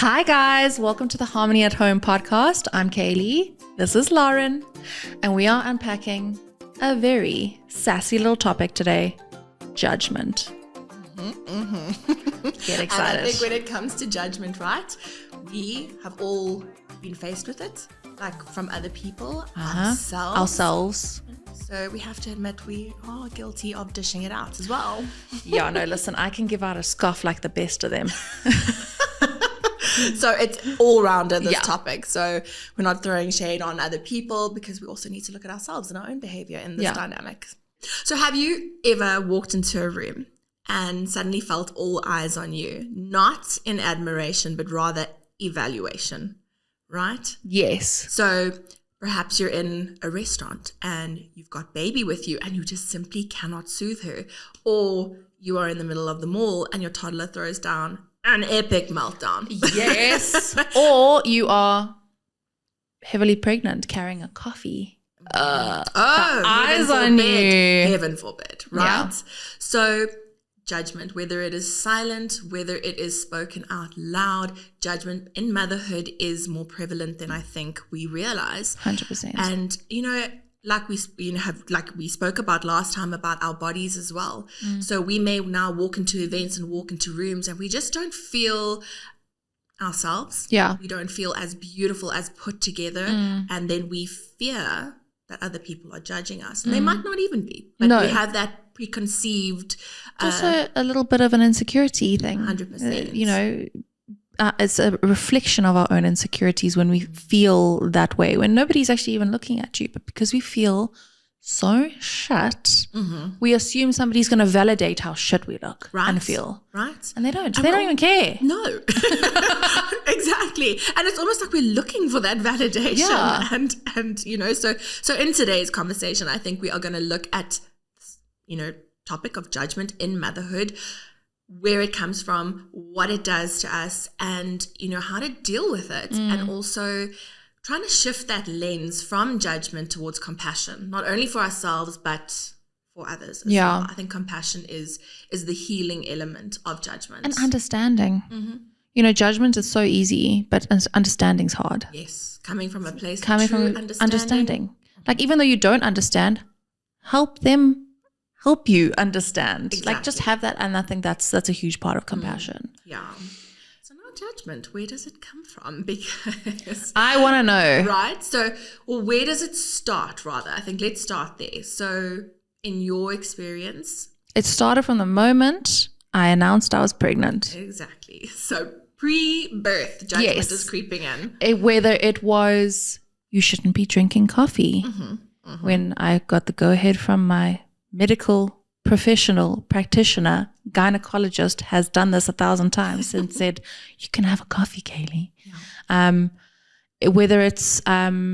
Hi guys, welcome to the Harmony at Home podcast. I'm Kayleigh, this is Lauren, and we are unpacking a very sassy little topic today, judgment. Get excited. And I think when it comes to judgment, right, we have all been faced with it, like from other people, ourselves. So we have to admit we are guilty of dishing it out as well. Yeah, no, listen, I can give out a scoff like the best of them. So it's all rounder, this topic. So we're not throwing shade on other people because we also need to look at ourselves and our own behavior in this dynamic. So have you ever walked into a room and suddenly felt all eyes on you, not in admiration, but rather evaluation, right? Yes. So perhaps you're in a restaurant and you've got baby with you and you just simply cannot soothe her. Or you are in the middle of the mall and your toddler throws down an epic meltdown. Yes. Or you are heavily pregnant carrying a coffee. Eyes on you. Heaven forbid, right? Yeah. So judgment, whether it is silent, whether it is spoken out loud, judgment in motherhood is more prevalent than I think we realize. 100%. And, like we spoke about last time about our bodies as well. So we may now walk into events and walk into rooms and we just don't feel ourselves. Yeah. We don't feel as beautiful, as put together. And then we fear that other people are judging us. And they might not even be. But we have that preconceived. Also a little bit of an insecurity thing. 100%. It's a reflection of our own insecurities when we feel that way, when nobody's actually even looking at you, but because we feel so shit, we assume somebody's going to validate how shit we look and feel. Right. And they don't. They don't even care. No. Exactly. And it's almost like we're looking for that validation. Yeah. And so in today's conversation, I think we are going to look at, topic of judgment in motherhood, where it comes from, what it does to us, and, how to deal with it. And also trying to shift that lens from judgment towards compassion, not only for ourselves, but for others as well. I think compassion is the healing element of judgment. And understanding. Judgment is so easy, but understanding's hard. Yes. Coming from a place of understanding. Like, even though you don't understand, help them help you understand. Exactly. Like, just have that. And I think that's a huge part of compassion. Yeah. So now judgment, where does it come from? Because I want to know. Right. So, where does it start rather? I think let's start there. So in your experience. It started from the moment I announced I was pregnant. Exactly. So pre-birth judgment is creeping in. Whether it was, you shouldn't be drinking coffee. When I got the go-ahead from my medical professional practitioner, gynecologist has done this 1,000 times and said, you can have a coffee, Kayleigh. Yeah. Whether it's your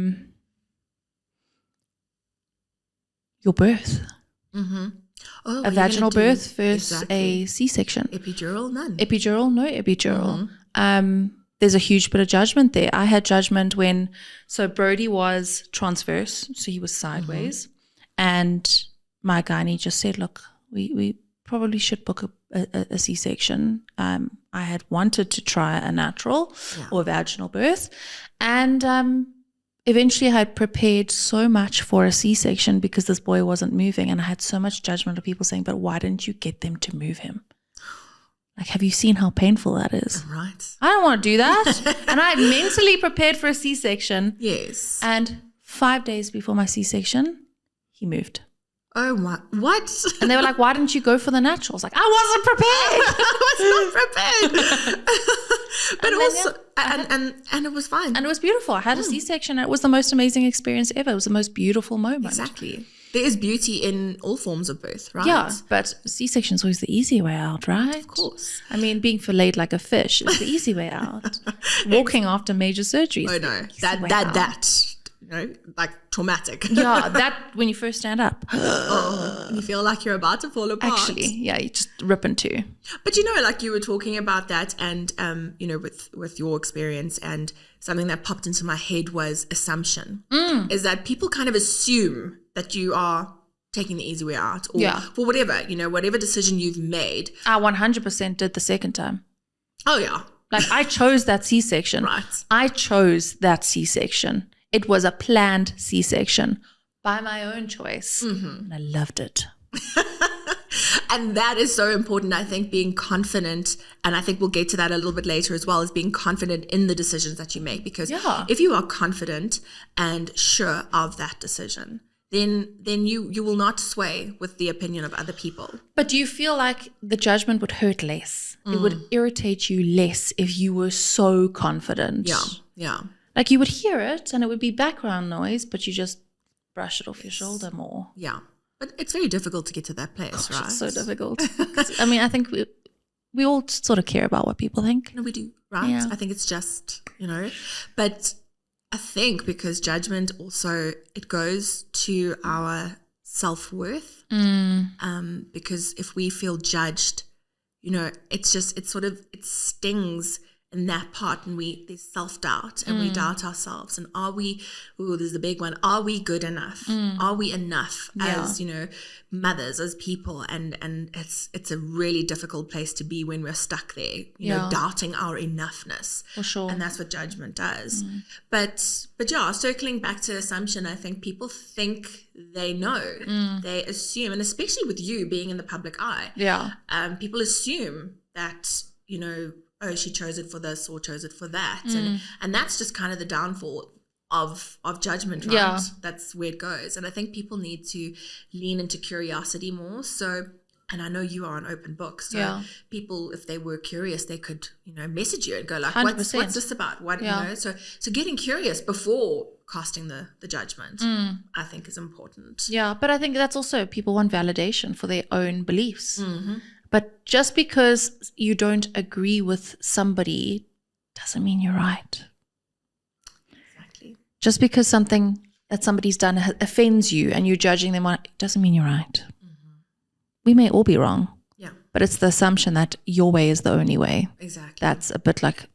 birth, a vaginal birth versus a C-section. Epidural, none. Epidural, no epidural. There's a huge bit of judgment there. I had judgment so Brody was transverse, so he was sideways, and my gynae just said, look, we probably should book a C-section. I had wanted to try a natural or vaginal birth. And eventually I had prepared so much for a C-section because this boy wasn't moving. And I had so much judgment of people saying, but why didn't you get them to move him? Like, have you seen how painful that is? Right. I don't want to do that. And I had mentally prepared for a C-section. Yes. And 5 days before my C-section, he moved. Oh my, what? And they were like, why didn't you go for the naturals? Like, I wasn't prepared. But and it was fine. And it was beautiful. I had a C-section. It was the most amazing experience ever. It was the most beautiful moment. Exactly. There is beauty in all forms of birth, right? Yeah, but C-section is always the easy way out, right? Of course. I mean, being filleted like a fish is the easy way out. Walking after major surgeries. Oh no, like traumatic. Yeah, that when you first stand up. You feel like you're about to fall apart. Actually, yeah, you just rip in two. But like you were talking about that and, with your experience, and something that popped into my head was assumption. Is that people kind of assume that you are taking the easy way out or for whatever, whatever decision you've made. I 100% did the second time. Oh, yeah. Like, I chose that C-section. Right. I chose that C-section. It was a planned C-section by my own choice. And I loved it. And that is so important, I think, being confident, and I think we'll get to that a little bit later as well, is being confident in the decisions that you make. Because if you are confident and sure of that decision, then you will not sway with the opinion of other people. But do you feel like the judgment would hurt less? It would irritate you less if you were so confident? Yeah. Like, you would hear it and it would be background noise, but you just brush it off your shoulder more. Yeah. But it's very difficult to get to that place, right? It's so difficult. I mean, I think we all sort of care about what people think. No, we do, right? Yeah. I think it's just, but I think because judgment also, it goes to our self-worth. Because if we feel judged, it stings in that part, and there's self-doubt, and we doubt ourselves. And there's the big one, are we good enough? Are we enough as, mothers, as people? And it's a really difficult place to be when we're stuck there, doubting our enoughness. For sure. And that's what judgment does. But circling back to assumption, I think people think they know. They assume, and especially with you being in the public eye, people assume that, oh, she chose it for this or chose it for that. And that's just kind of the downfall of judgment, right? Yeah. That's where it goes. And I think people need to lean into curiosity more. So, and I know you are an open book. So people, if they were curious, they could, message you and go like, what's this about? What, so getting curious before casting the judgment, I think is important. Yeah. But I think that's also, people want validation for their own beliefs. But just because you don't agree with somebody doesn't mean you're right. Exactly. Just because something that somebody's done offends you and you're judging them on it doesn't mean you're right. We may all be wrong. Yeah. But it's the assumption that your way is the only way. Exactly. That's a bit like,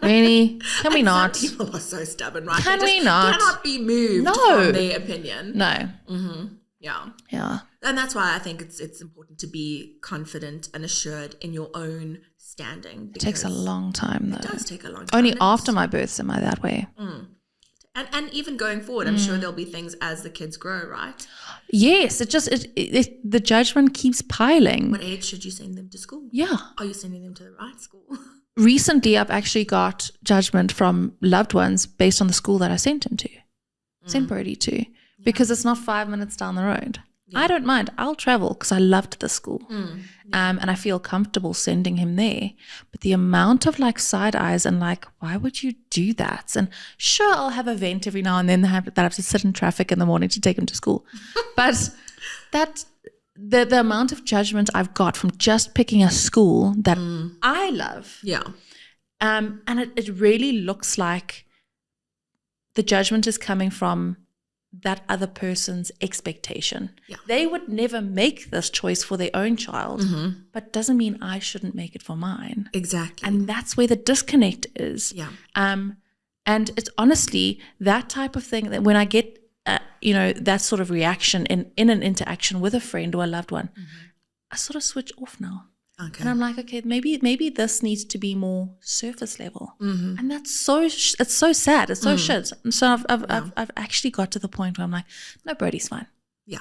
really? Can we not? Some people are so stubborn, right? Can we not? Cannot be moved from their opinion. No. Yeah. And that's why I think it's important to be confident and assured in your own standing. It takes a long time, though. It does take a long time. Only after my births am I that way. And even going forward, I'm sure there'll be things as the kids grow, right? Yes, the judgment keeps piling. What age should you send them to school? Yeah. Are you sending them to the right school? Recently, I've actually got judgment from loved ones based on the school that I sent him to, sent Brody to, because it's not 5 minutes down the road. Yeah. I don't mind. I'll travel because I loved the school. And I feel comfortable sending him there. But the amount of side eyes and why would you do that? And sure, I'll have a vent every now and then that I have to sit in traffic in the morning to take him to school. But the amount of judgment I've got from just picking a school that I love. Yeah. And it really looks like the judgment is coming from that other person's expectation. Yeah. They would never make this choice for their own child, but doesn't mean I shouldn't make it for mine. Exactly. And that's where the disconnect is. Yeah. And it's honestly that type of thing that when I get, that sort of reaction in an interaction with a friend or a loved one, I sort of switch off now. Okay. And I'm like, okay, maybe this needs to be more surface level, and that's it's so sad. It's so shit. And so I've actually got to the point where I'm like, no, Brody's fine. Yeah,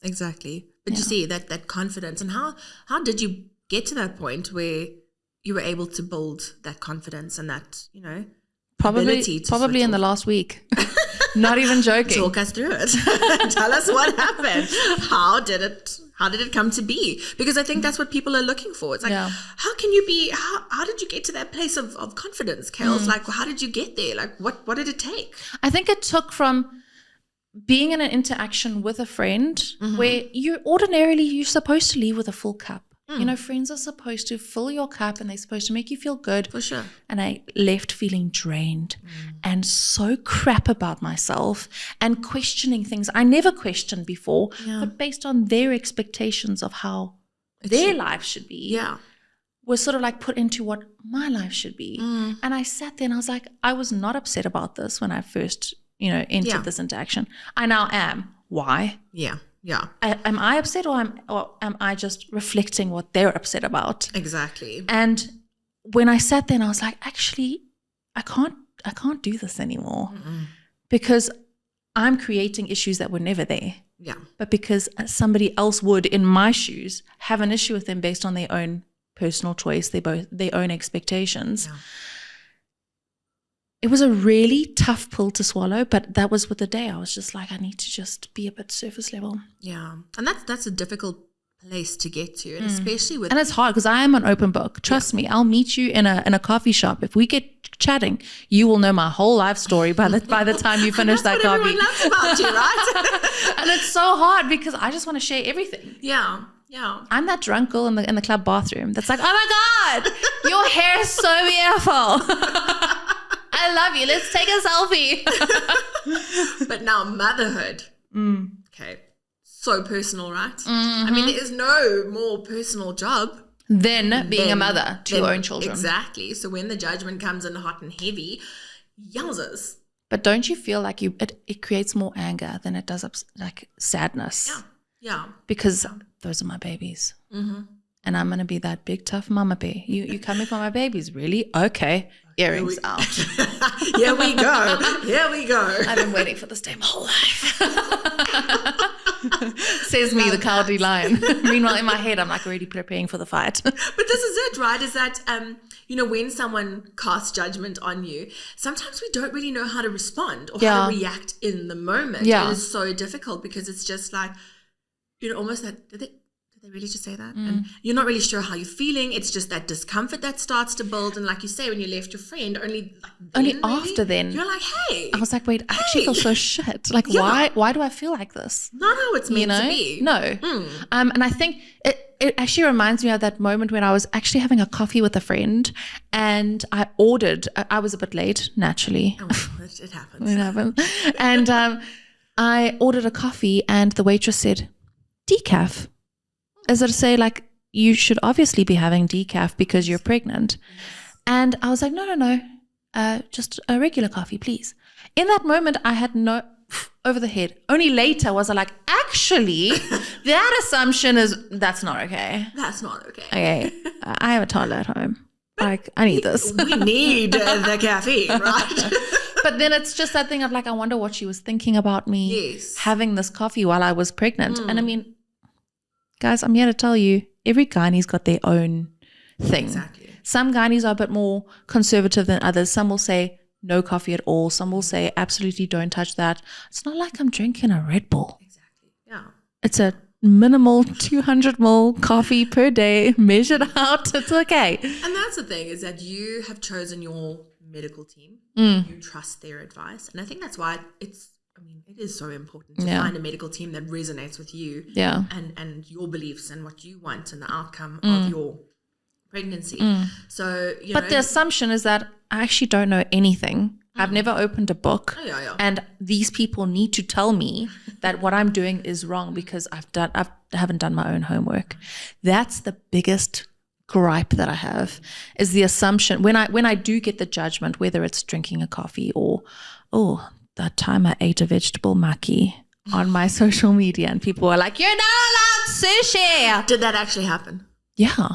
exactly. But you see that confidence, and how did you get to that point where you were able to build that confidence and that probably in the last week. Not even joking. Talk us through it. Tell us what happened. How did it come to be? Because I think that's what people are looking for. It's like, how can you be, how did you get to that place of confidence, Kayleigh? It's like, how did you get there? Like, what did it take? I think it took from being in an interaction with a friend where you're supposed to leave with a full cup. Friends are supposed to fill your cup and they're supposed to make you feel good. For sure. And I left feeling drained and so crap about myself and questioning things I never questioned before, but based on their expectations of how their life should be, was sort of put into what my life should be. And I sat there and I was like, I was not upset about this when I first, entered this interaction. I now am. Why? Yeah. Am I upset or am I just reflecting what they're upset about? Exactly. And when I sat there and I was like, actually, I can't do this anymore because I'm creating issues that were never there. Yeah. But because somebody else would, in my shoes, have an issue with them based on their own personal choice, their own expectations. Yeah. It was a really tough pill to swallow, but that was with the day. I was just like, I need to just be a bit surface level. Yeah. And that's a difficult place to get to, and especially with, and it's hard because I am an open book. Trust me, I'll meet you in a coffee shop. If we get chatting, you will know my whole life story by the time you finish that coffee. That's what everyone loves about you, right? And it's so hard because I just want to share everything. Yeah. I'm that drunk girl in the club bathroom that's like, oh my God, your hair is so beautiful. I love you. Let's take a selfie. But now motherhood. Okay. So personal, right? I mean, there is no more personal job than being a mother to your own children. Exactly. So when the judgment comes in hot and heavy, yowzers. But don't you feel like it creates more anger than it does like sadness? Yeah. Because those are my babies. And I'm going to be that big, tough mama bear. You coming for my babies? Really? Okay. Earrings out. Here we go. I've been waiting for this day my whole life. Says me, the cowardly lion. Meanwhile, in my head, I'm like already preparing for the fight. But this is it, right? Is that, when someone casts judgment on you, sometimes we don't really know how to respond or how to react in the moment. Yeah. It is so difficult because it's just like, almost that, did they really just say that? And you're not really sure how you're feeling. It's just that discomfort that starts to build. And like you say, when you left your friend, only after then, you're like, hey. I was like, wait, I actually feel so shit. Like, why do I feel like this? Not how it's meant to be. No. And I think it actually reminds me of that moment when I was actually having a coffee with a friend and I ordered, I was a bit late, naturally. Oh, it happens. It happened. And I ordered a coffee and the waitress said, decaf. As I say, like, you should obviously be having decaf because you're pregnant. And I was like, no, just a regular coffee, please. In that moment, I had no over the head. Only later was I like, actually, that assumption that's not okay. That's not okay. Okay, I have a toddler at home. Like, I need this. We need the caffeine, right? But then it's just that thing of like, I wonder what she was thinking about me having this coffee while I was pregnant. And I mean, guys, I'm here to tell you, every gynae's got their own thing. Exactly. Some gynaes are a bit more conservative than others. Some will say no coffee at all. Some will say absolutely don't touch that. It's not like I'm drinking a Red Bull. Exactly. Yeah. It's a minimal 200 ml coffee per day measured out. It's okay. And that's the thing, is that you have chosen your medical team. You trust their advice. And I think that's why it is so important to find a medical team that resonates with you and your beliefs and what you want and the outcome of your pregnancy. So, but the assumption is that I actually don't know anything. I've never opened a book. And these people need to tell me that what I'm doing is wrong because I haven't done my own homework. That's the biggest gripe that I have, is the assumption when I do get the judgment, whether it's drinking a coffee or that time I ate a vegetable maki on my social media and people were like, you're not allowed sushi. Did that actually happen? Yeah.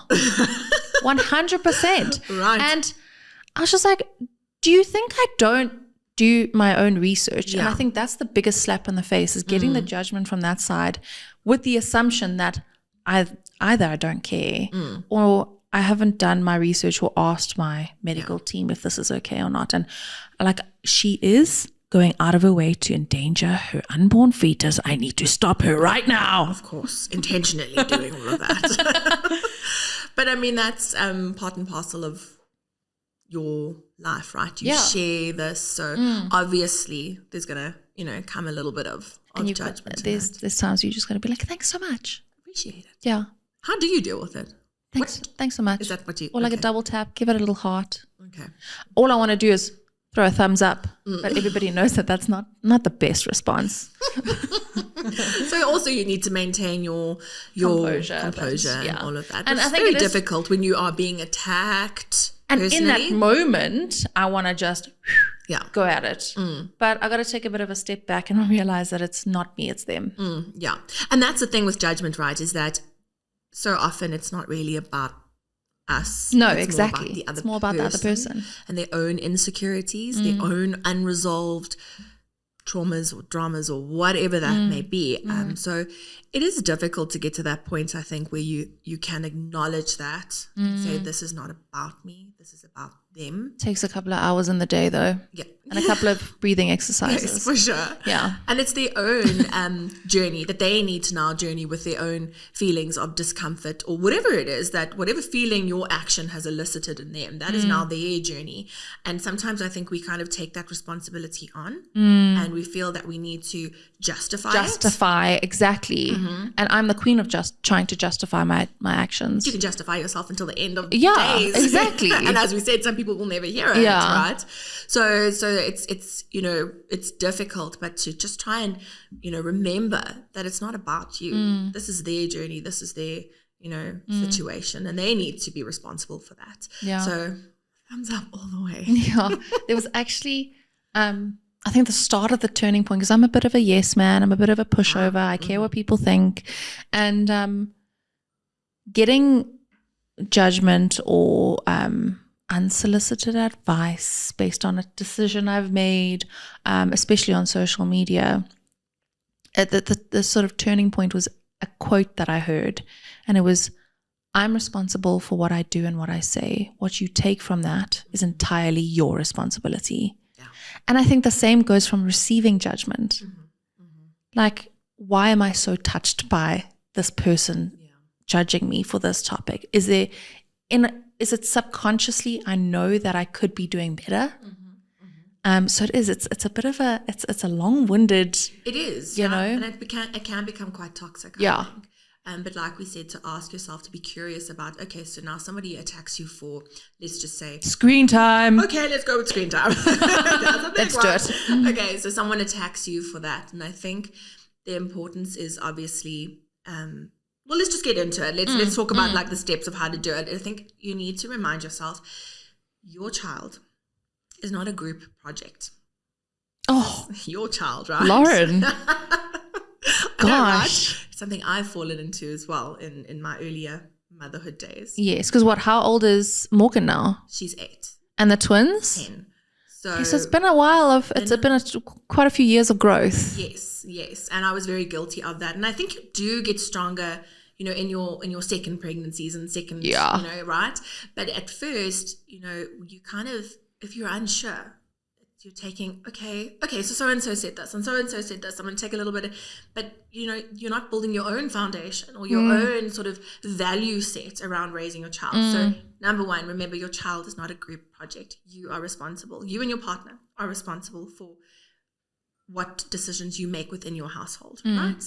100%. Right. And I was just like, do you think I don't do my own research? And I think that's the biggest slap in the face, is getting the judgment from that side with the assumption that either I don't care or I haven't done my research or asked my medical team if this is okay or not. And like, she is going out of her way to endanger her unborn fetus. I need to stop her right now. Of course, intentionally doing all of that. But I mean, that's part and parcel of your life, right? You share this, so obviously there's gonna, come a little bit of judgment. There's times you just gotta be like, thanks so much. Appreciate it. Yeah. How do you deal with it? Thanks so much. Is that what you? Or like a double tap, give it a little heart. Okay. All I want to do is throw a thumbs up, but everybody knows that that's not the best response. So also you need to maintain your composure and all of that. And I think it's very difficult when you are being attacked. And personally. In that moment, I want to just go at it. But I got to take a bit of a step back and realize that it's not me, it's them. And that's the thing with judgment, right, is that so often it's not really about us. No, It's exactly. It's more about the other person. And their own insecurities, their own unresolved traumas or dramas or whatever that may be. So it is difficult to get to that point, I think, where you can acknowledge that and say, this is not about me, this is about them. Takes a couple of hours in the day though. Yeah. And a couple of breathing exercises. Yes, for sure. Yeah. And it's their own journey that they need to now journey with their own feelings of discomfort or whatever it is, that whatever feeling your action has elicited in them, that is now their journey. And sometimes I think we kind of take that responsibility on and we feel that we need to justify it. Exactly. And I'm the queen of just trying to justify my actions. You can justify yourself until the end of days. Exactly. And as we said, some people will never hear it, right? So it's you know, it's difficult, but to just try and, you know, remember that it's not about you. This is their journey. This is their, you know, situation, and they need to be responsible for that. Yeah. So thumbs up all the way. Yeah. There was actually, I think the start of the turning point, because I'm a bit of a yes man. I'm a bit of a pushover. I care what people think. And getting judgment or unsolicited advice based on a decision I've made, especially on social media, the sort of turning point was a quote that I heard, and it was, I'm responsible for what I do and what I say. What you take from that is entirely your responsibility. Yeah. And I think the same goes from receiving judgment. Like, why am I so touched by this person judging me for this topic? Is it subconsciously I know that I could be doing better? So it is. It's a bit of a it's a long-winded. It is, you know, and it can become quite toxic. I think. But like we said, to ask yourself, to be curious about, okay, so now somebody attacks you for, let's just say, screen time. Okay, let's go with screen time. Let's do it. Okay, so someone attacks you for that, and I think the importance is obviously. Well, let's just get into it. Let's talk about like the steps of how to do it. I think you need to remind yourself, your child is not a group project. Oh, your child, right? Lauren. Gosh. Right? Something I've fallen into as well in my earlier motherhood days. Yes, because how old is Morgan now? She's 8. And the twins? 10. So it's been a while it's been quite a few years of growth. Yes. And I was very guilty of that. And I think you do get stronger, you know, in your second pregnancies and second, you know, right? But at first, you know, you kind of, if you're unsure, you're taking, okay, so-and-so said this and so-and-so said this, I'm going to take a little bit, but, you know, you're not building your own foundation or your own sort of value set around raising your child. So number one, remember, your child is not a group project. You are responsible. You and your partner are responsible for what decisions you make within your household, right?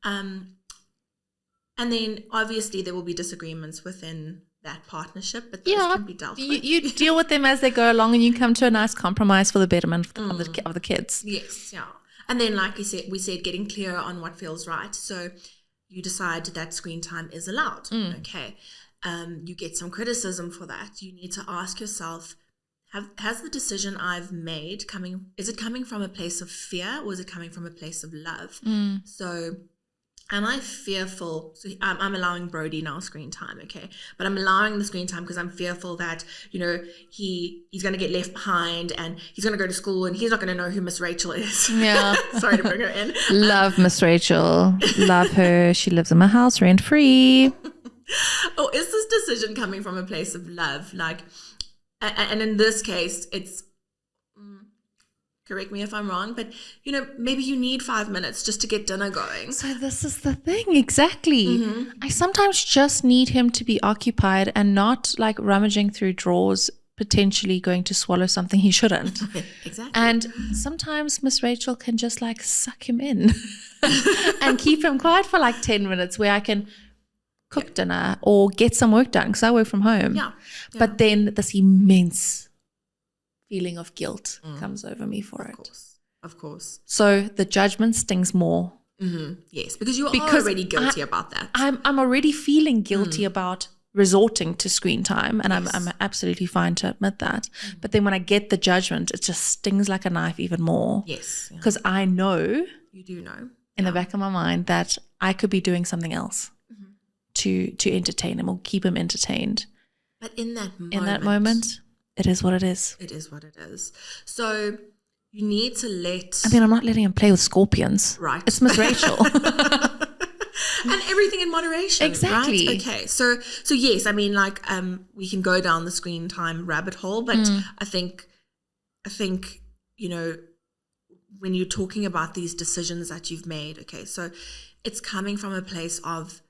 And then obviously there will be disagreements within that partnership, but those can be dealt with. You deal with them as they go along, and you come to a nice compromise for the betterment of the kids. Yes, yeah. And then, like we said, getting clear on what feels right. So you decide that screen time is allowed. Okay. You get some criticism for that. You need to ask yourself, has the decision I've made is it coming from a place of fear, or is it coming from a place of love? So am I fearful? So I'm allowing Brody now screen time, okay? But I'm allowing the screen time because I'm fearful that, you know, he's going to get left behind, and he's going to go to school and he's not going to know who Miss Rachel is. Yeah. Sorry to bring her in. Love Miss Rachel. Love her. She lives in my house rent-free. Or is this decision coming from a place of love? Like, and in this case, it's, correct me if I'm wrong, but, you know, maybe you need 5 minutes just to get dinner going. So this is the thing, exactly. I sometimes just need him to be occupied and not like rummaging through drawers, potentially going to swallow something he shouldn't. Exactly. And sometimes Miss Rachel can just like suck him in and keep him quiet for like 10 minutes where I can cook dinner or get some work done because I work from home. But then this immense feeling of guilt comes over me for it. Of course. So the judgment stings more. Yes, because you are already guilty about that. I'm already feeling guilty about resorting to screen time, and I'm absolutely fine to admit that. But then when I get the judgment, it just stings like a knife even more. Yes. Because I know, you do know, in the back of my mind that I could be doing something else to entertain him or keep him entertained. But in that moment, it is what it is. It is what it is. So you need to I'm not letting him play with scorpions. Right. It's Miss Rachel. And everything in moderation. Exactly. Right? Okay. So yes, we can go down the screen time rabbit hole, but I think, when you're talking about these decisions that you've made, okay, so it's coming from a place of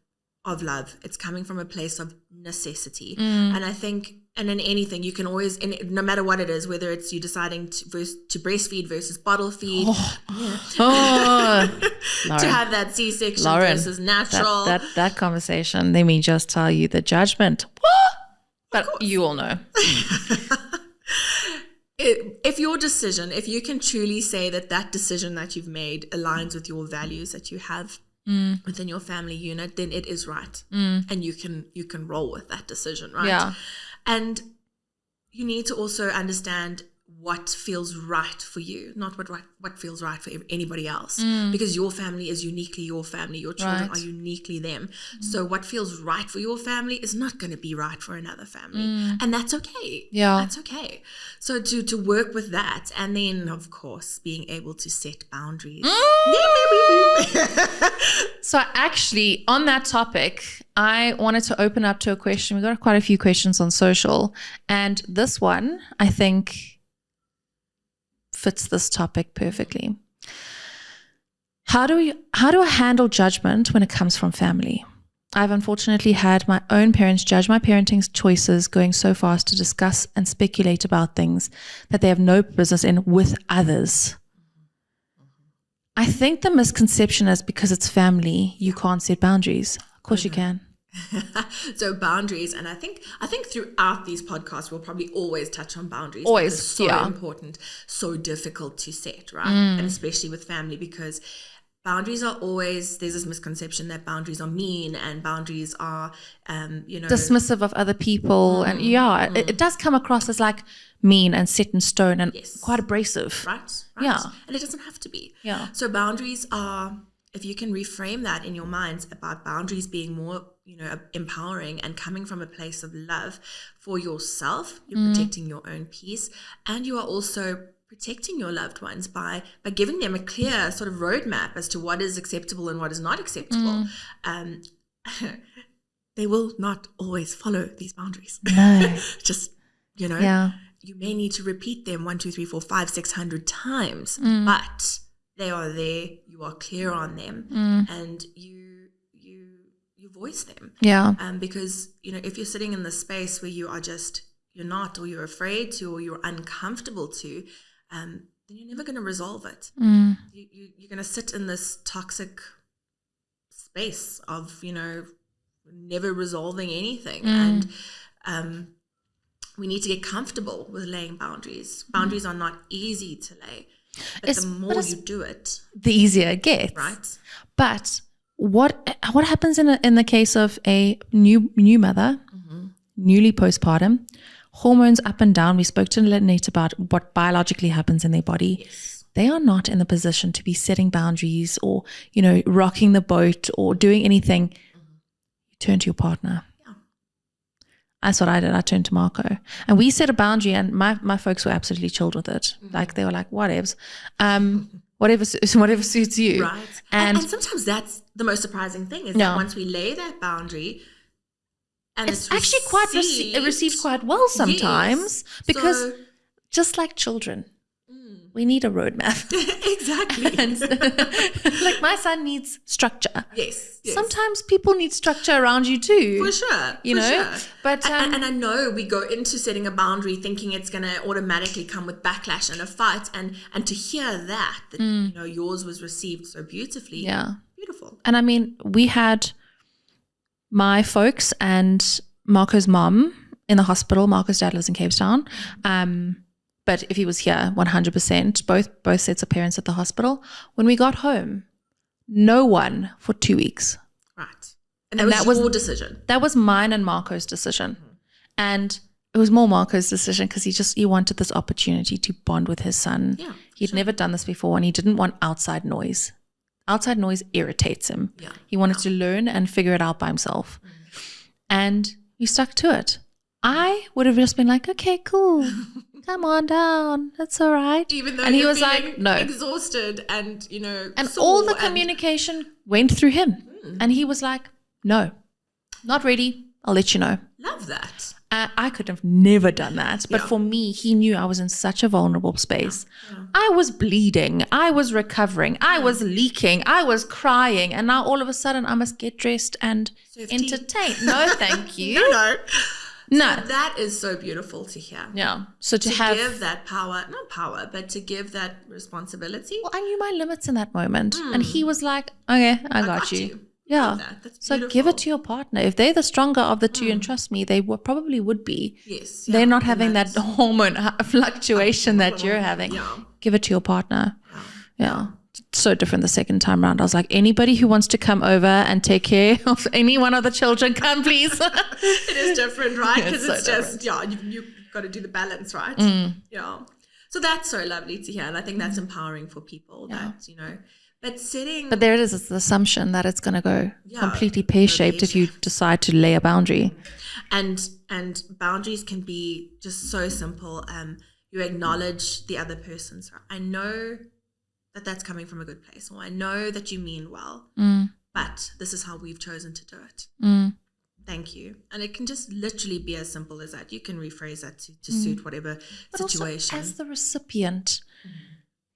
love. It's coming from a place of necessity. And I think, and in anything, you can always, no matter what it is, whether it's you deciding to breastfeed versus bottle feed, to have that C-section versus natural. That conversation, let me just tell you the judgment. But you all know. If your decision, if you can truly say that decision that you've made aligns with your values that you have within your family unit, then it is right. And you can roll with that decision, right? Yeah. And you need to also understand what feels right for you, not what feels right for anybody else, because your family is uniquely your family. Your children are uniquely them. So what feels right for your family is not going to be right for another family, and that's okay. Yeah, that's okay. So to work with that, and then of course being able to set boundaries. So actually, on that topic, I wanted to open up to a question. We got quite a few questions on social, and this one I think fits this topic perfectly. How do I handle judgment when it comes from family? I've unfortunately had my own parents judge my parenting choices, going so far as to discuss and speculate about things that they have no business in with others. I think the misconception is because it's family, you can't set boundaries. Of course you can. So boundaries, and I think throughout these podcasts we'll probably always touch on boundaries. Always, it's so important, so difficult to set, right? And especially with family, because boundaries are always, there's this misconception that boundaries are mean and boundaries are dismissive of other people, and it does come across as like mean and set in stone and quite abrasive, right? Yeah, and it doesn't have to be. Yeah. So boundaries are, if you can reframe that in your minds about boundaries being more, empowering and coming from a place of love for yourself, you're protecting your own peace, and you are also protecting your loved ones by giving them a clear sort of roadmap as to what is acceptable and what is not acceptable. They will not always follow these boundaries. No. Just, you may need to repeat them 1, 2, 3, 4, 5, 600 times, but they are there, you are clear on them, and you voice them. Yeah. Because, if you're sitting in the space where you're not, or you're afraid to, or you're uncomfortable to, then you're never going to resolve it. You're going to sit in this toxic space of, never resolving anything. And we need to get comfortable with laying boundaries. Boundaries are not easy to lay, but the more you do it, the easier it gets. Right. But what happens in the case of a new mother, newly postpartum, hormones up and down? We spoke to Lynette about what biologically happens in their body. Yes. They are not in the position to be setting boundaries or, rocking the boat or doing anything. You turn to your partner. Yeah. That's what I did. I turned to Marco. And we set a boundary, and my folks were absolutely chilled with it. Like, they were like, whatevs. Whatever suits you. Right. And sometimes that's the most surprising thing, is that once we lay that boundary, and it's actually quite received quite well sometimes, because just like children, we need a roadmap. Exactly. And like, my son needs structure. Yes. Sometimes people need structure around you too. For sure. Sure. But and I know we go into setting a boundary thinking it's going to automatically come with backlash and a fight, and to hear that yours was received so beautifully. Yeah. Beautiful. And I mean, we had my folks and Marco's mom in the hospital. Marco's dad lives in Cape Town. But if he was here, 100%, both sets of parents at the hospital. When we got home, no one for 2 weeks. Right. And that was your decision. That was mine and Marco's decision. And it was more Marco's decision because he wanted this opportunity to bond with his son. Yeah, He'd never done this before, and he didn't want outside noise. Outside noise irritates him. Yeah. He wanted to learn and figure it out by himself. And we stuck to it. I would have just been like, okay, cool. Come on down. That's all right. Even though and he you're was like, no. exhausted and, and all the communication went through him. And he was like, no, not ready. I'll let you know. Love that. I could have never done that. But for me, he knew I was in such a vulnerable space. Yeah. I was bleeding. I was recovering. I was leaking. I was crying. And now all of a sudden I must get dressed and entertain. No, thank you. No. So that is so beautiful to hear. Yeah. So to give that power, not power, but to give that responsibility. Well, I knew my limits in that moment. And he was like, okay, I got you. Yeah. So give it to your partner. If they're the stronger of the two, and trust me, they probably would be. Yes. They're not having that hormone fluctuation that you're having. Yeah. Give it to your partner. Yeah. So different the second time around. I was like, anybody who wants to come over and take care of any one of the children, come please. It is different, right? Because it's so just, you've got to do the balance, right? Yeah. So that's so lovely to hear. And I think that's empowering for people that, But there it is, it's the assumption that it's going to go completely pear-shaped if you decide to lay a boundary. And boundaries can be just so simple. You acknowledge the other person's. I know that that's coming from a good place, or I know that you mean well, but this is how we've chosen to do it. Thank you. And it can just literally be as simple as that. You can rephrase that to suit whatever situation. Also, as the recipient,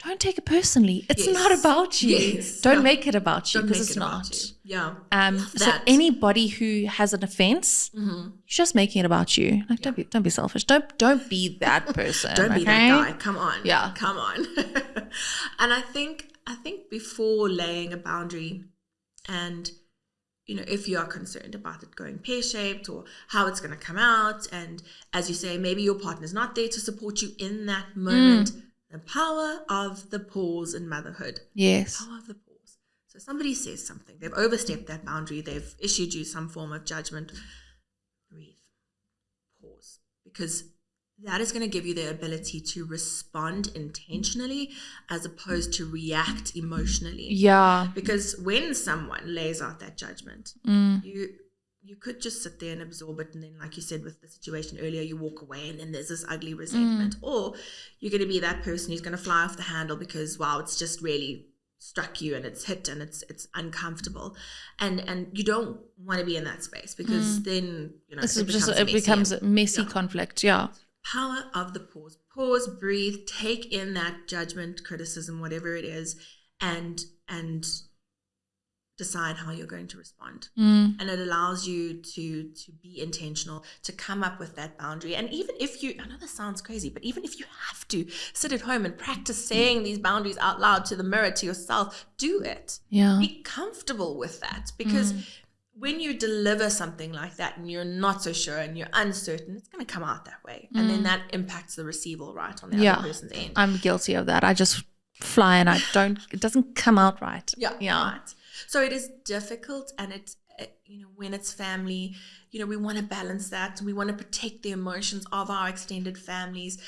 don't take it personally. It's not about you. Don't make it about you, because it's not. Yeah. So anybody who has an offense, you're just making it about you. Like, don't be selfish. Don't be that person. Don't be that guy. Come on. Yeah. Come on. And I think before laying a boundary, and if you are concerned about it going pear-shaped or how it's going to come out, and as you say, maybe your partner's not there to support you in that moment. The power of the pause in motherhood. Yes. The power of the pause. So somebody says something. They've overstepped that boundary. They've issued you some form of judgment. Breathe. Pause. Because that is going to give you the ability to respond intentionally as opposed to react emotionally. Yeah. Because when someone lays out that judgment, you could just sit there and absorb it, and then, like you said with the situation earlier, you walk away and then there's this ugly resentment. Or you're going to be that person who's going to fly off the handle because, wow, it's just really struck you and it's hit and it's uncomfortable. And you don't want to be in that space, because then, it becomes a messy conflict. Yeah. Power of the pause. Pause, breathe, take in that judgment, criticism, whatever it is, and decide how you're going to respond. And it allows you to be intentional, to come up with that boundary. And even if I know this sounds crazy, but even if you have to sit at home and practice saying these boundaries out loud to the mirror, to yourself, do it. Yeah. Be comfortable with that, because when you deliver something like that and you're not so sure and you're uncertain, it's going to come out that way. And then that impacts the receiver right on the other person's end. I'm guilty of that. I just fly and it doesn't come out right. Yeah. Right. So it is difficult, and it's, when it's family, we want to balance that. We want to protect the emotions of our extended families,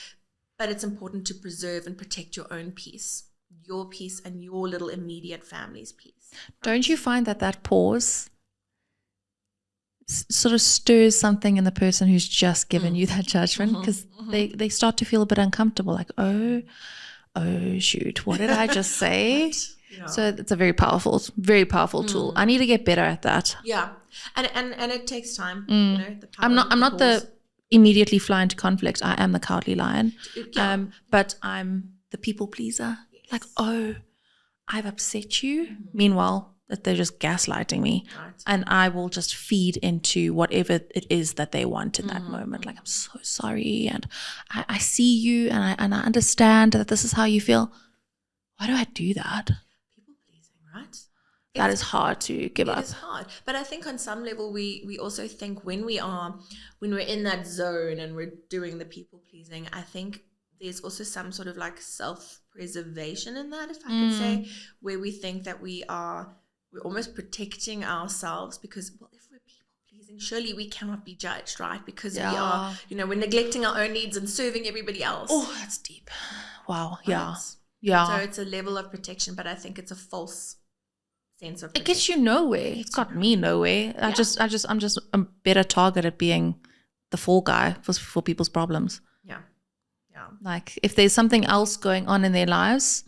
but it's important to preserve and protect your own peace, your peace and your little immediate family's peace. Don't you find that pause sort of stirs something in the person who's just given you that judgment? Because they start to feel a bit uncomfortable, like, oh shoot, what did I just say? Right. Yeah. So it's a very powerful tool. I need to get better at that. Yeah, and it takes time. I'm not the immediately fly into conflict. I am the cowardly lion. Yeah. But I'm the people pleaser. Yes. Like, oh, I've upset you. Meanwhile, that they're just gaslighting me, and I will just feed into whatever it is that they want in that moment. Like, I'm so sorry, and I see you, and I understand that this is how you feel. Why do I do that? Right? That is hard to give up. It is hard. But I think on some level we also think when we're in that zone and we're doing the people pleasing, I think there's also some sort of like self-preservation in that, if I could say, where we think that we're almost protecting ourselves, because, well, if we're people pleasing, surely we cannot be judged, right? Because we are, we're neglecting our own needs and serving everybody else. Oh, that's deep. Wow. Right? Yeah. Yeah. So it's a level of protection, but I think it's a false sense of protection. It gets you nowhere. It's got me nowhere. I'm just a better target at being the fall guy for people's problems. Yeah. Yeah. Like if there's something else going on in their lives,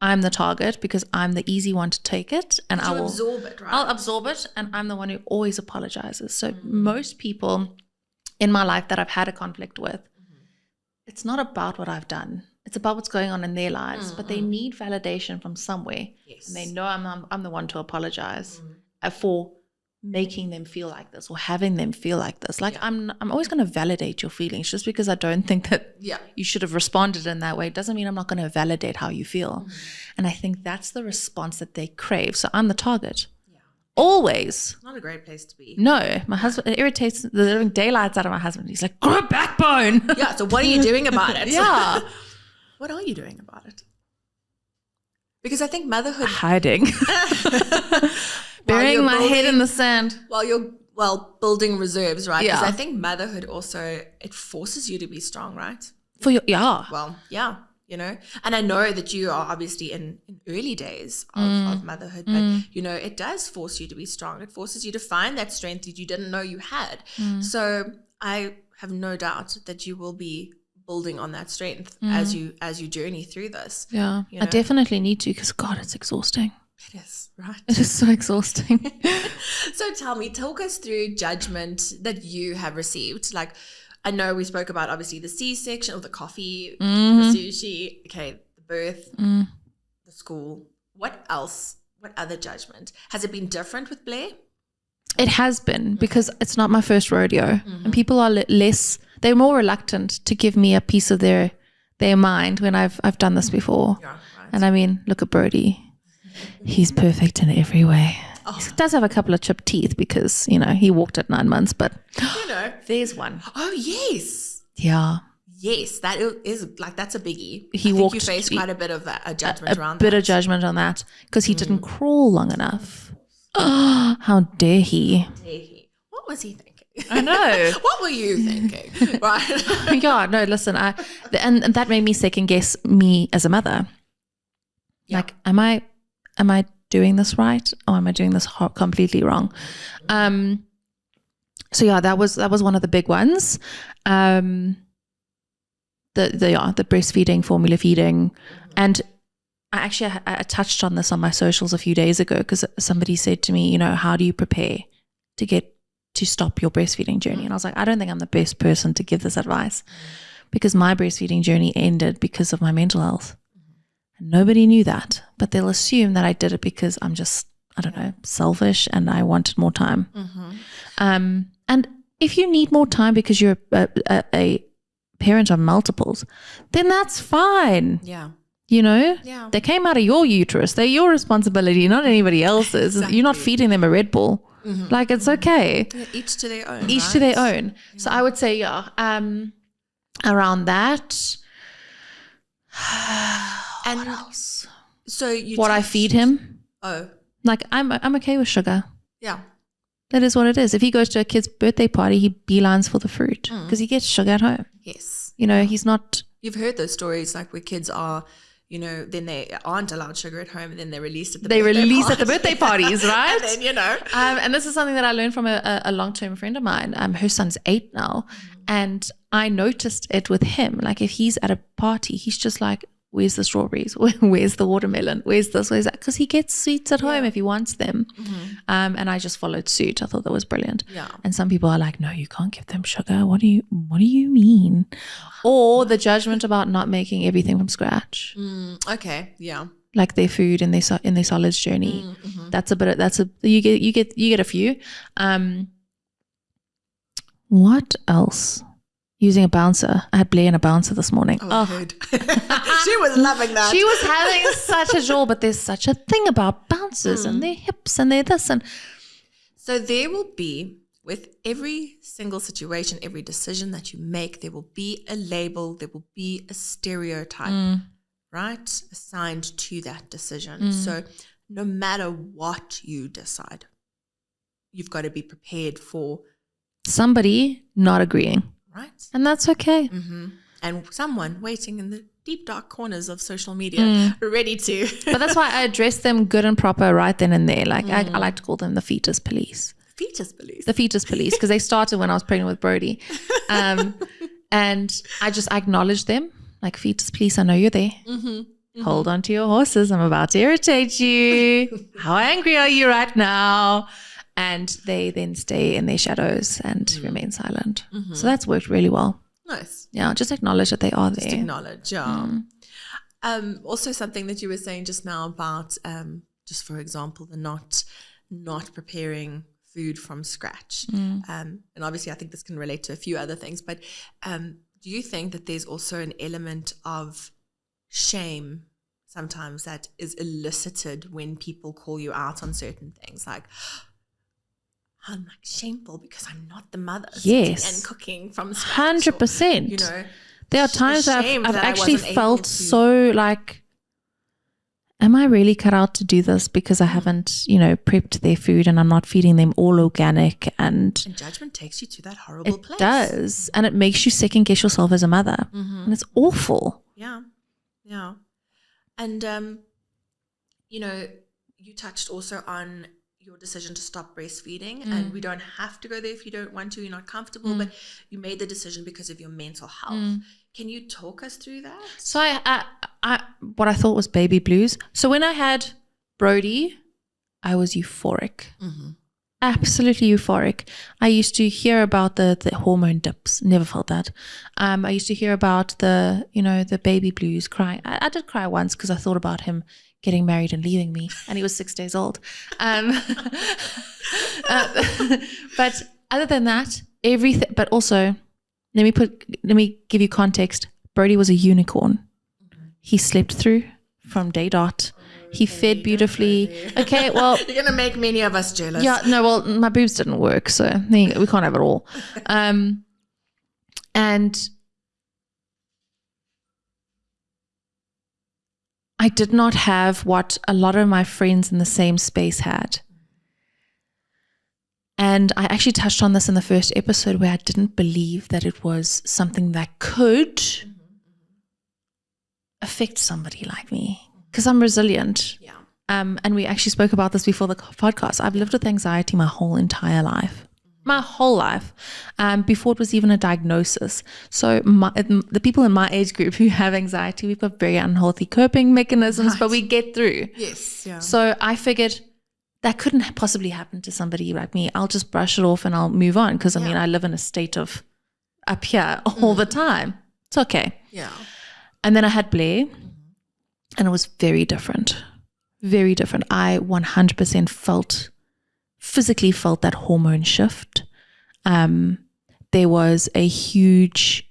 I'm the target because I'm the easy one to take it, and I will absorb it, right? I'll absorb it, and I'm the one who always apologizes. So most people in my life that I've had a conflict with, it's not about what I've done. It's about what's going on in their lives, but they need validation from somewhere. Yes. And they know I'm the one to apologize for making them feel like this or having them feel like this. Like I'm always going to validate your feelings. Just because I don't think that you should have responded in that way doesn't mean I'm not going to validate how you feel. And I think that's the response that they crave. So I'm the target. Always. Not a great place to be. No, my husband, it irritates the living daylights out of my husband. He's like, grow a backbone. Yeah, so what are you doing about it? Yeah. What are you doing about it? Because I think motherhood... Hiding. Burying my head in the sand. While you're, building reserves, right? Yeah. Because I think motherhood also, it forces you to be strong, right? Well, yeah, you know. And I know that you are obviously in early days of motherhood, but, you know, it does force you to be strong. It forces you to find that strength that you didn't know you had. So I have no doubt that you will be building on that strength as you journey through this. Yeah, you know? I definitely need to, because God, it's exhausting. It is, right? It is so exhausting. So talk us through judgment that you have received. Like, I know we spoke about obviously the C-section or the coffee, the sushi, okay, the birth, the school. What else? What other judgment? Has it been different with Blair? It has been, because it's not my first rodeo, and people are they're more reluctant to give me a piece of their mind when I've done this before. Yeah, right. And I mean, look at Brody. He's perfect in every way. Oh. He does have a couple of chipped teeth because, you know, he walked at 9 months, but you know, there's one. Oh, yes. Yeah. Yes, that is like, that's a biggie. You faced quite a bit of a judgment around that. A bit of judgment on that because he didn't crawl long enough. Oh, how dare he? What was he thinking? I know. What were you thinking? Right. Yeah, no, listen, and that made me second guess me as a mother. Yeah. Like, am I doing this right, or am I doing this completely wrong? So yeah, that was one of the big ones. The breastfeeding, formula feeding, and I touched on this on my socials a few days ago because somebody said to me, you know, how do you prepare to stop your breastfeeding journey? And I was like, I don't think I'm the best person to give this advice, because my breastfeeding journey ended because of my mental health. And nobody knew that, but they'll assume that I did it because I'm just, I don't know, selfish and I wanted more time. And if you need more time because you're a parent of multiples, then that's fine. Yeah. You know, they came out of your uterus. They're your responsibility, not anybody else's. Exactly. You're not feeding them a Red Bull. Like, it's okay. Yeah, each to their own. Each to their own. Yeah. So I would say, around that. And what else? So I feed him. Oh, like I'm okay with sugar. Yeah. That is what it is. If he goes to a kid's birthday party, he beelines for the fruit because he gets sugar at home. Yes. You know, he's not. You've heard those stories, like where kids are, you know, then they aren't allowed sugar at home, and then they're released at the birthday parties, right? And then, you know. And this is something that I learned from a long-term friend of mine. Her son's 8 now, and I noticed it with him. Like, if he's at a party, he's just like, where's the strawberries? Where's the watermelon? Where's this? Where's that? Because he gets sweets at home if he wants them. And I just followed suit. I thought that was brilliant. Yeah. And some people are like, no, you can't give them sugar. What do you mean? Or the judgment about not making everything from scratch. Okay. Yeah. Like their food and their solids journey. You get a few. What else? Using a bouncer. I had Blair in a bouncer this morning. Oh, good. She was loving that. She was having such a joy, but there's such a thing about bouncers and their hips and their this. And so there will be, with every single situation, every decision that you make, there will be a label, there will be a stereotype, right, assigned to that decision. So no matter what you decide, you've got to be prepared for somebody not agreeing. Right. And that's okay. And someone waiting in the deep, dark corners of social media, ready to. But that's why I address them good and proper right then and there. Like, I like to call them the fetus police. fetus police. The fetus police, because they started when I was pregnant with Brody. And I acknowledged them, like, fetus police, I know you're there. Hold on to your horses. I'm about to irritate you. How angry are you right now? And they then stay in their shadows and remain silent. So that's worked really well. Nice. Yeah, just acknowledge that they are there. Just acknowledge, yeah. Also something that you were saying just now about, just for example, the not preparing food from scratch. And obviously I think this can relate to a few other things, but do you think that there's also an element of shame sometimes that is elicited when people call you out on certain things? Like, I'm like shameful because I'm not the mother sitting and cooking from scratch. 100%. Or, you know, there are times I've actually felt to... so like, am I really cut out to do this because I haven't, you know, prepped their food and I'm not feeding them all organic, and judgment takes you to that horrible place. It does, and it makes you second guess yourself as a mother, and it's awful. Yeah. And you know, you touched also on your decision to stop breastfeeding, and we don't have to go there if you don't want to, you're not comfortable, but you made the decision because of your mental health. Can you talk us through that? So I what I thought was baby blues. So when I had Brody, I was euphoric. Absolutely euphoric. I used to hear about the hormone dips. Never felt that. I used to hear about the baby blues, crying. I did cry once because I thought about him getting married and leaving me, and he was 6 days old. But other than that, everything. But also, let me give you context. Brody was a unicorn. He slept through from day dot. He fed beautifully. Okay, well, you're gonna make many of us jealous. Yeah, no, well, my boobs didn't work, so we can't have it all. And I did not have what a lot of my friends in the same space had. And I actually touched on this in the first episode, where I didn't believe that it was something that could affect somebody like me, because I'm resilient. Yeah. And we actually spoke about this before the podcast. I've lived with anxiety my whole entire life. My whole life, before it was even a diagnosis. So the people in my age group who have anxiety, we've got very unhealthy coping mechanisms, but we get through. Yes, yeah. So I figured that couldn't possibly happen to somebody like me. I'll just brush it off and I'll move on, because I mean, I live in a state of up here all the time. It's okay. Yeah. And then I had Blair, and it was very different. Very different. I 100% physically felt that hormone shift. There was a huge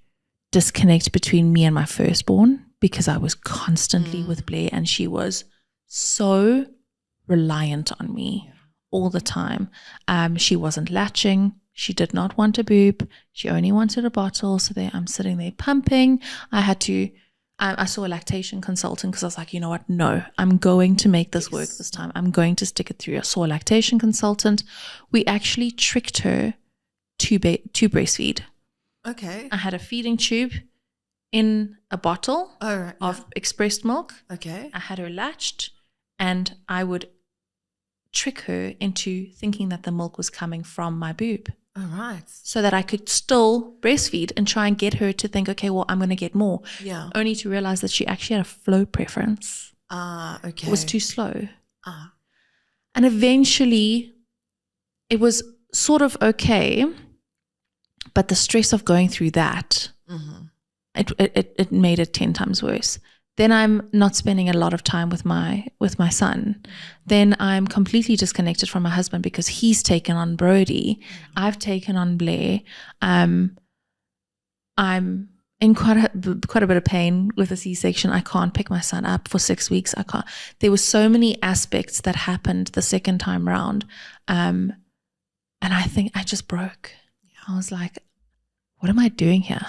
disconnect between me and my firstborn, because I was constantly with Blair, and she was so reliant on me all the time. She wasn't latching. She did not want a boob. She only wanted a bottle. So I'm sitting there pumping. I saw a lactation consultant, because I was like, you know what? No, I'm going to make this work this time. I'm going to stick it through. I saw a lactation consultant. We actually tricked her to breastfeed. Okay. I had a feeding tube in a bottle of expressed milk. Okay. I had her latched, and I would trick her into thinking that the milk was coming from my boob. All right. So that I could still breastfeed and try and get her to think, okay, well, I'm going to get more. Yeah. Only to realize that she actually had a flow preference. Okay. It was too slow. And eventually it was sort of okay, but the stress of going through that, it made it 10 times worse. Then I'm not spending a lot of time with my son. Then I'm completely disconnected from my husband, because he's taken on Brody. I've taken on Blair. I'm in quite a bit of pain with a C-section. I can't pick my son up for 6 weeks. I can't. There were so many aspects that happened the second time round, and I think I just broke. I was like, what am I doing here?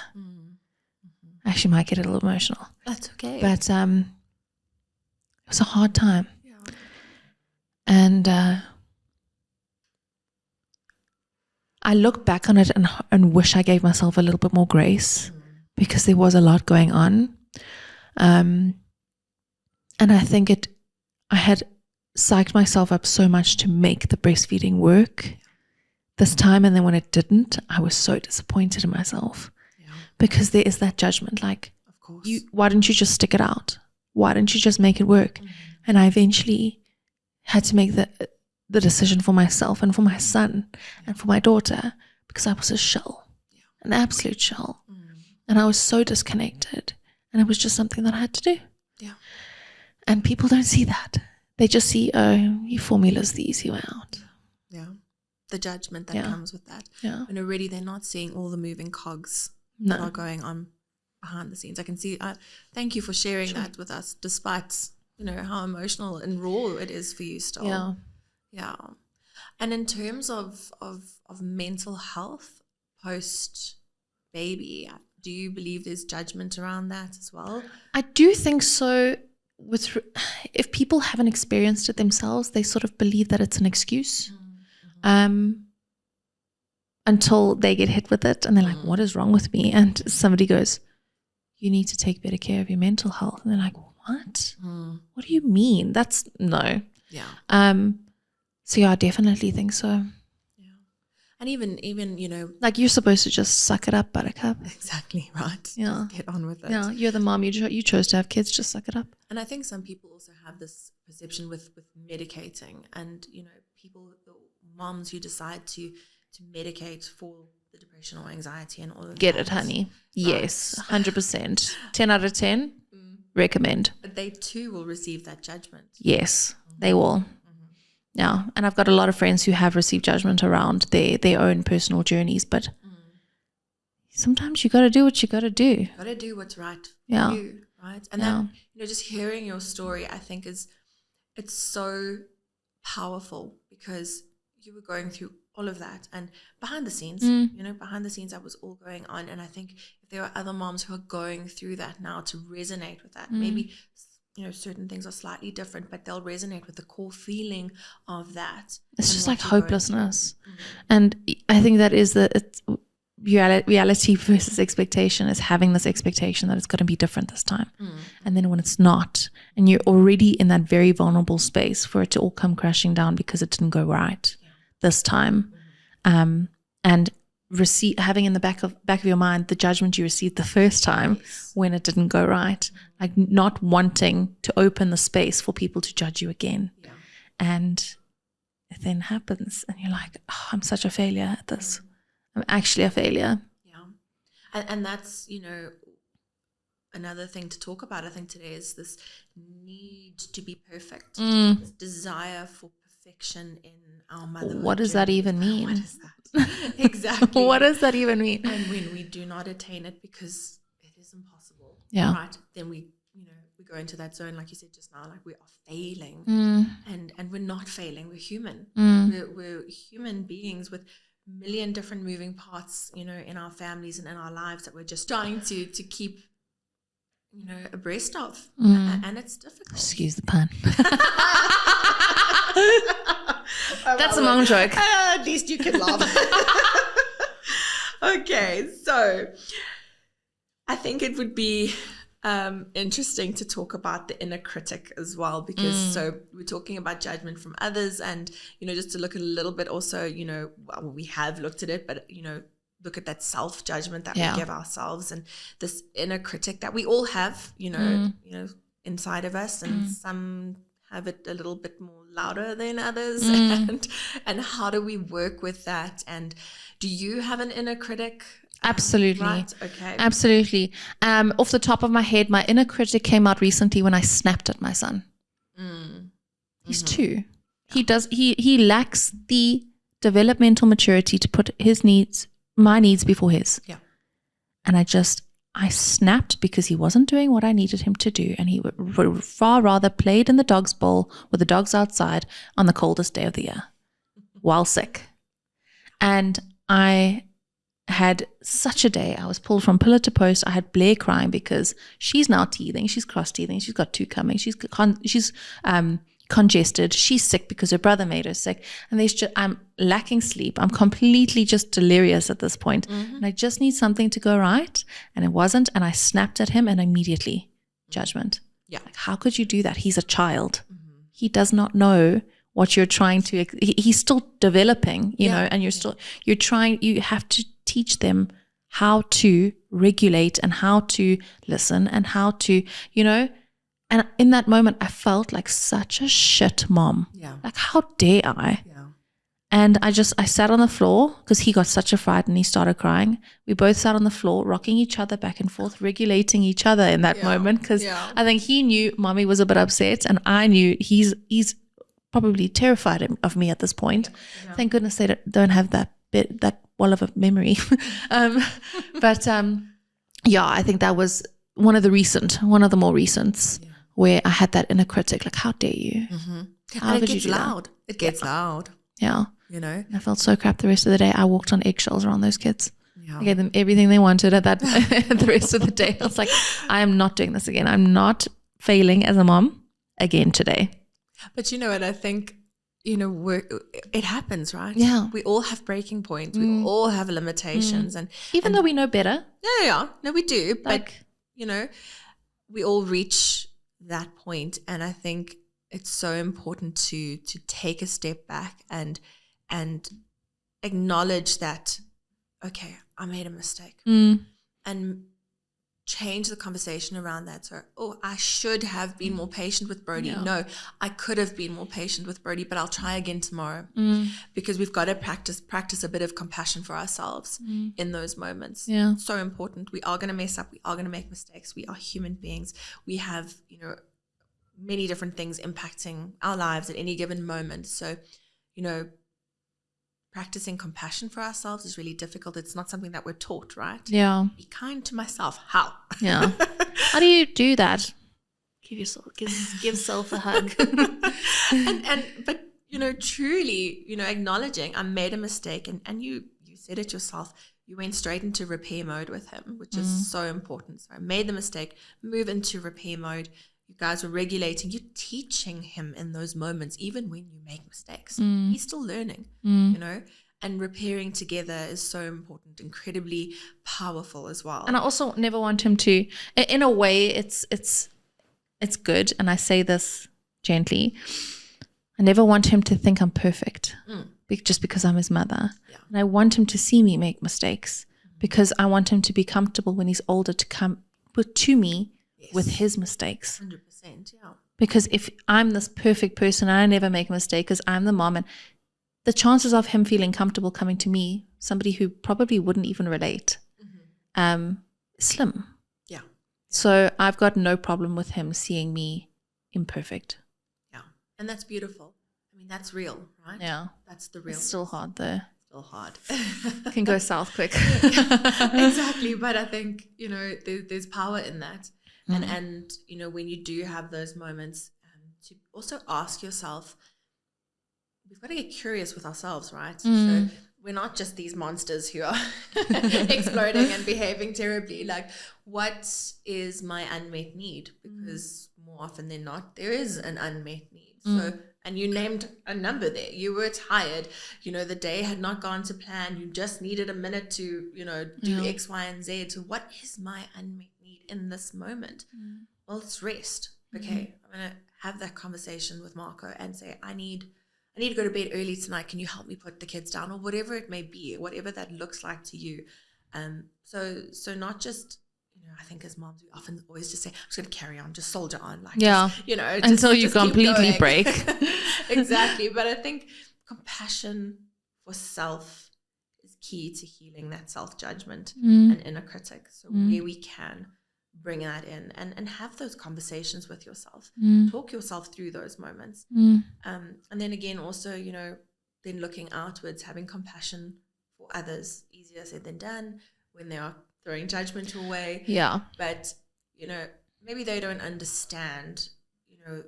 I actually might get a little emotional. That's okay. But it was a hard time. Yeah. And I look back on it and wish I gave myself a little bit more grace, because there was a lot going on. And I think I had psyched myself up so much to make the breastfeeding work this time. And then when it didn't, I was so disappointed in myself because there is that judgment. Like, of course. Why didn't you just stick it out? Why didn't you just make it work? And I eventually had to make the decision for myself and for my son and for my daughter, because I was a shell, an absolute shell. And I was so disconnected, and it was just something that I had to do. Yeah. And people don't see that. They just see, oh, your formula's the easy way out. Yeah. The judgment that comes with that. Yeah. And already they're not seeing all the moving cogs that are going on behind the scenes. I can see, thank you for sharing that with us, despite, how emotional and raw it is for you still. Yeah. Yeah. And in terms of mental health post baby, do you believe there's judgment around that as well? I do think so. If people haven't experienced it themselves, they sort of believe that it's an excuse. Until they get hit with it and they're like, what is wrong with me? And somebody goes, you need to take better care of your mental health. And they're like, what? What do you mean? That's no. Yeah. So yeah, I definitely think so. Yeah. And even, like, you're supposed to just suck it up, buttercup. Exactly, right. Yeah. Just get on with it. Yeah, you're the mom, you chose to have kids, just suck it up. And I think some people also have this perception with medicating, and, the moms who decide to medicate for the depression or anxiety and all of that. Get it, honey. Yes, 100%. 10 out of 10, recommend. But they too will receive that judgment. Yes, they will. Yeah, and I've got a lot of friends who have received judgment around their own personal journeys, but sometimes you got to do what you got to do. You got to do what's right for Yeah. you, right? And then, just hearing your story, I think it's so powerful, because you were going through all of that, and behind the scenes, that was all going on. And I think if there are other moms who are going through that now, to resonate with that, maybe, certain things are slightly different, but they'll resonate with the core feeling of that. It's just like hopelessness. And I think that is reality versus expectation, is having this expectation that it's going to be different this time. And then when it's not, and you're already in that very vulnerable space, for it to all come crashing down because it didn't go right this time. And having in the back of your mind the judgment you received the first time when it didn't go right, like not wanting to open the space for people to judge you again. And it then happens, and you're like, oh, I'm such a failure at this. I'm actually a failure. Yeah. And that's, another thing to talk about, I think, today, is this need to be perfect, this desire for perfection in our motherhood. What does that even mean? What is that? Exactly. What does that even mean? And when we do not attain it because it is impossible, right? Then we go into that zone, like you said just now, like we are failing, and we're not failing. We're human. We're human beings with a million different moving parts, in our families and in our lives, that we're just trying to keep, abreast of, and it's difficult. Excuse the pun. That's a mom joke. At least you can laugh. Okay, so I think it would be interesting to talk about the inner critic as well, because so we're talking about judgment from others, and just to look a little bit also, we have looked at it, but look at that self-judgment that we give ourselves, and this inner critic that we all have, inside of us, and some have it a little bit more louder than others, and how do we work with that? And do you have an inner critic? Absolutely. Right. Okay. Absolutely. Off the top of my head, my inner critic came out recently when I snapped at my son. He's 2. Yeah. He lacks the developmental maturity to put my needs before his. Yeah. And I snapped because he wasn't doing what I needed him to do, and he would far rather played in the dog's bowl with the dogs outside on the coldest day of the year while sick. And I had such a day. I was pulled from pillar to post. I had Blair crying because she's now teething. She's cross-teething. She's got 2 coming. She's congested. She's sick because her brother made her sick. And I'm lacking sleep. I'm completely just delirious at this point. And I just need something to go right. And it wasn't. And I snapped at him, and immediately judgment. Yeah. Like, how could you do that? He's a child. He does not know what you're trying to, he's still developing, you know, and you have to teach them how to regulate and how to listen and how to, you know, and in that moment I felt like such a shit mom. Yeah. Like, how dare I? Yeah. And I sat on the floor because he got such a fright and he started crying. We both sat on the floor, rocking each other back and forth, regulating each other in that moment, because I think he knew mommy was a bit upset, and I knew he's probably terrified of me at this point. Yeah. Thank goodness they don't have that wall of a memory. But I think that was one of the more recent where I had that inner critic, like, how dare you? How and it gets loud. It gets loud. Yeah. You know, I felt so crap the rest of the day. I walked on eggshells around those kids. Yeah. I gave them everything they wanted at that the rest of the day. I was like, I am not doing this again. I'm not failing as a mom again today. But you know what? I think, you know, it happens, right? Yeah. We all have breaking points. We all have limitations. And even though we know better. Yeah. No, we do. Like, but, you know, we all reach that point. And I think it's so important to take a step back and acknowledge that, okay, I made a mistake, and change the conversation around that. So, I should have been more patient with Brody. Yeah. No, I could have been more patient with Brody, but I'll try again tomorrow, because we've got to practice a bit of compassion for ourselves in those moments. Yeah, so important. We are going to mess up. We are going to make mistakes. We are human beings. We have, you know, many different things impacting our lives at any given moment. So, you know, practicing compassion for ourselves is really difficult. It's not something that we're taught, right? Yeah. Be kind to myself. How? Yeah. How do you do that? Give self a hug. But, you know, truly, you know, acknowledging I made a mistake, and you said it yourself. You went straight into repair mode with him, which is so important. So I made the mistake, move into repair mode. You guys were regulating. You're teaching him in those moments, even when you make mistakes. He's still learning, you know, and repairing together is so important, incredibly powerful as well. And I also never want him to, in a way, it's good. And I say this gently. I never want him to think I'm perfect just because I'm his mother. Yeah. And I want him to see me make mistakes because I want him to be comfortable when he's older to come to me with his mistakes. 100%, yeah. Because if I'm this perfect person and I never make a mistake because I'm the mom, and the chances of him feeling comfortable coming to me, somebody who probably wouldn't even relate, slim. Yeah. So I've got no problem with him seeing me imperfect. Yeah. And that's beautiful. I mean, that's real, right? Yeah. That's the real. It's still hard though. Still hard. Can go south quick. Exactly. But I think, you know, there's power in that. And you know, when you do have those moments, to also ask yourself, we've got to get curious with ourselves, right? So we're not just these monsters who are exploding and behaving terribly. Like, what is my unmet need? Because more often than not, there is an unmet need. So, and you named a number there. You were tired. You know, the day had not gone to plan. You just needed a minute to, you know, do X, Y, and Z. So what is my unmet need in this moment? Well, it's rest. Okay, I'm going to have that conversation with Marco and say, I need to go to bed early tonight. Can you help me put the kids down? Or whatever it may be, whatever that looks like to you. So not just, you know, I think as moms, we often always just say, I'm just going to carry on, just soldier on. Like, just, you know, until you completely break. Exactly. But I think compassion for self is key to healing that self-judgment and inner critic. So where we can bring that in and have those conversations with yourself, talk yourself through those moments. And then again, also, you know, then looking outwards, having compassion for others, easier said than done when they are throwing judgment away. Yeah. But, you know, maybe they don't understand, you know,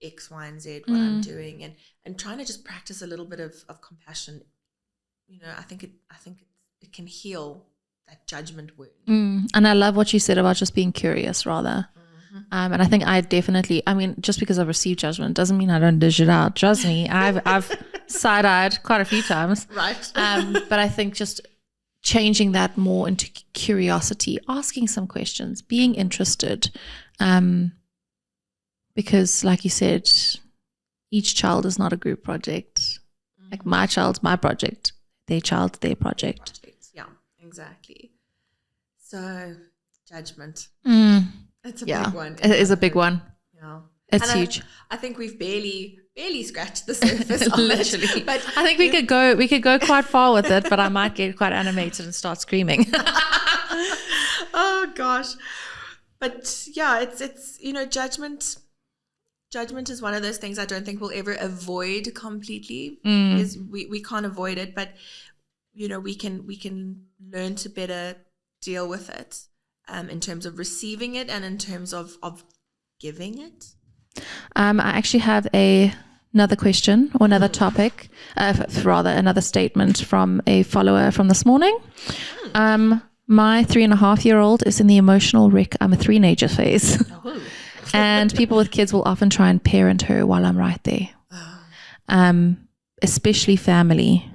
X, Y, and Z, what I'm doing, and trying to just practice a little bit of compassion. You know, I think it can heal that judgment wound. And I love what you said about just being curious rather. And I think I mean, just because I've received judgment doesn't mean I don't dish it out. Trust me, I've side-eyed quite a few times. Right. But I think just changing that more into curiosity, asking some questions, being interested. Because like you said, each child is not a group project. Like my child's my project, their child's their project. Yeah, exactly. So judgment. It's a Yeah, big one. it is a big one. Yeah. It's huge. I think we've barely scratched the surface of Literally. it. But I think we could go quite far with it, but I might get quite animated and start screaming. Oh gosh. But yeah, it's judgment is one of those things I don't think we'll ever avoid completely. Is we can't avoid it, but we can learn to better deal with it in terms of receiving it and in terms of giving it. I actually have another question or another topic, rather another statement from a follower from this morning. My 3.5-year-old is in the emotional wreck I'm a three-nager phase. And people with kids will often try and parent her while I'm right there. Especially family.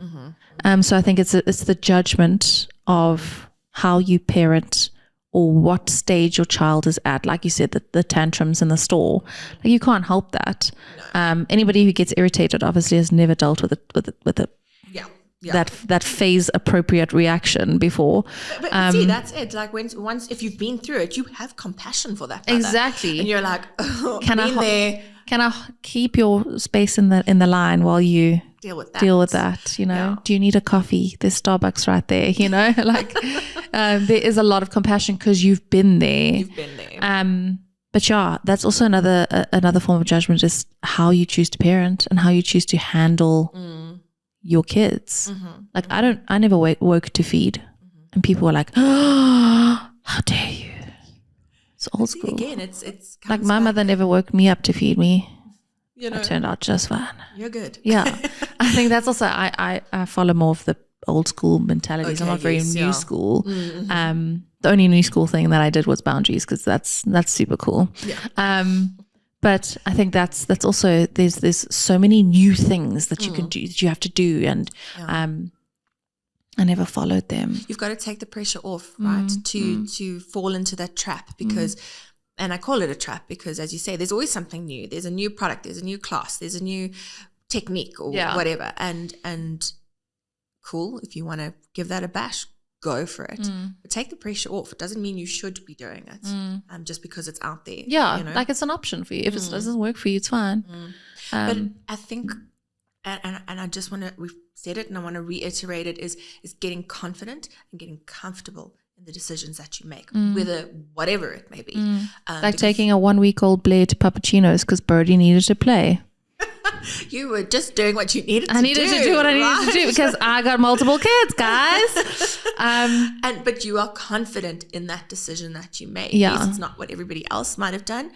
So I think it's the judgment of how you parent or what stage your child is at. Like you said, the tantrums in the store. Like you can't help that. No. Anybody who gets irritated obviously has never dealt with it. Yeah. That phase appropriate reaction before. But see, that's it. Like once if you've been through it, you have compassion for that mother. Exactly. And you're like, oh, can I keep your space in the line while you deal with that? Yeah. Do you need a coffee? There's Starbucks right there. Like there is a lot of compassion because you've been there. But yeah, that's also another form of judgment is how you choose to parent and how you choose to handle your kids. Like I never woke to feed, and people were like, "Oh, how dare you!" It's old school. Again, it's like my mother never woke me up to feed me. It turned out just fine. You're good. Yeah, I think that's also I follow more of the old school mentalities. I'm not very new school. The only new school thing that I did was boundaries because that's super cool. Yeah. But I think that's also there's so many new things that you can do that you have to do, and I never followed them. You've got to take the pressure off, right? To fall into that trap because, and I call it a trap because, as you say, there's always something new. There's a new product, there's a new class, there's a new technique or whatever, and cool. If you want to give that a bash, go for it. But take the pressure off. It doesn't mean you should be doing it just because it's out there. Yeah, like it's an option for you. If it doesn't work for you, it's fine. But I think, and I just want to, we've said it and I want to reiterate it, is getting confident and getting comfortable in the decisions that you make, whatever it may be. Like taking a 1-week-old Blair to Puppuccinos because Birdie needed to play. You were just doing what you needed to do. I needed to do what I needed to do because I got multiple kids, guys. But you are confident in that decision that you made. Yeah. Yes, it's not what everybody else might have done,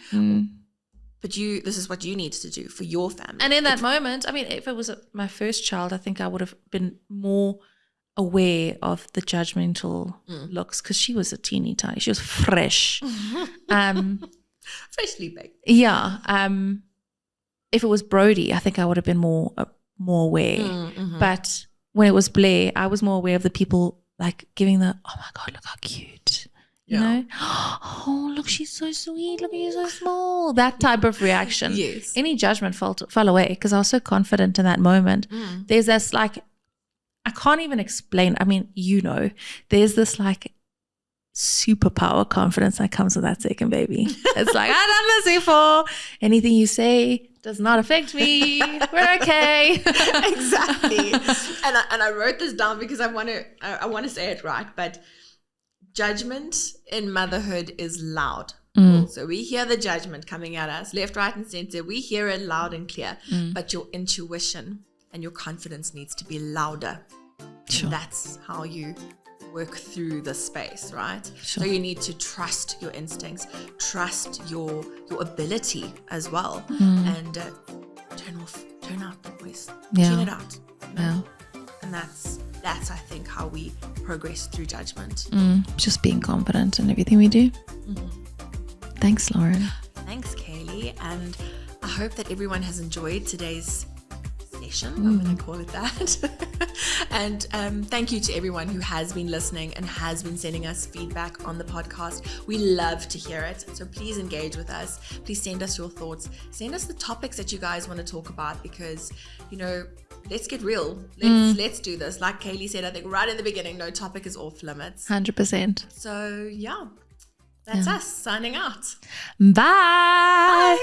but this is what you need to do for your family. And in that moment, I mean, if it was my first child, I think I would have been more aware of the judgmental looks because she was a teeny tiny. She was fresh. Freshly baked. Yeah. If it was Brody, I think I would have been more aware. But when it was Blair, I was more aware of the people like giving the, oh my God, look how cute. You know? Oh, look, she's so sweet. Look, you're so small. That type of reaction. Yes. Any judgment fell away because I was so confident in that moment. There's this like, I can't even explain. I mean, there's this like superpower confidence that comes with that second baby. It's like, I've done this before. Anything you say does not affect me. We're okay. Exactly. And I wrote this down because I want to say it right, but judgment in motherhood is loud. So we hear the judgment coming at us left, right, and center. We hear it loud and clear, but your intuition and your confidence needs to be louder. Sure. That's how you work through the space, right? Sure. So you need to trust your instincts, trust your ability as well, and turn out the voice, tune it out. And that's I think how we progress through judgment. Just being confident in everything we do. Thanks, Lauren. Thanks, Kayleigh, and I hope that everyone has enjoyed today's session. I'm going to call it that. And thank you to everyone who has been listening and has been sending us feedback on the podcast. We love to hear it. So please engage with us. Please send us your thoughts. Send us the topics that you guys want to talk about, because, let's get real. Let's do this. Like Kayleigh said, I think right in the beginning, no topic is off limits. 100%. So yeah, that's us signing out. Bye.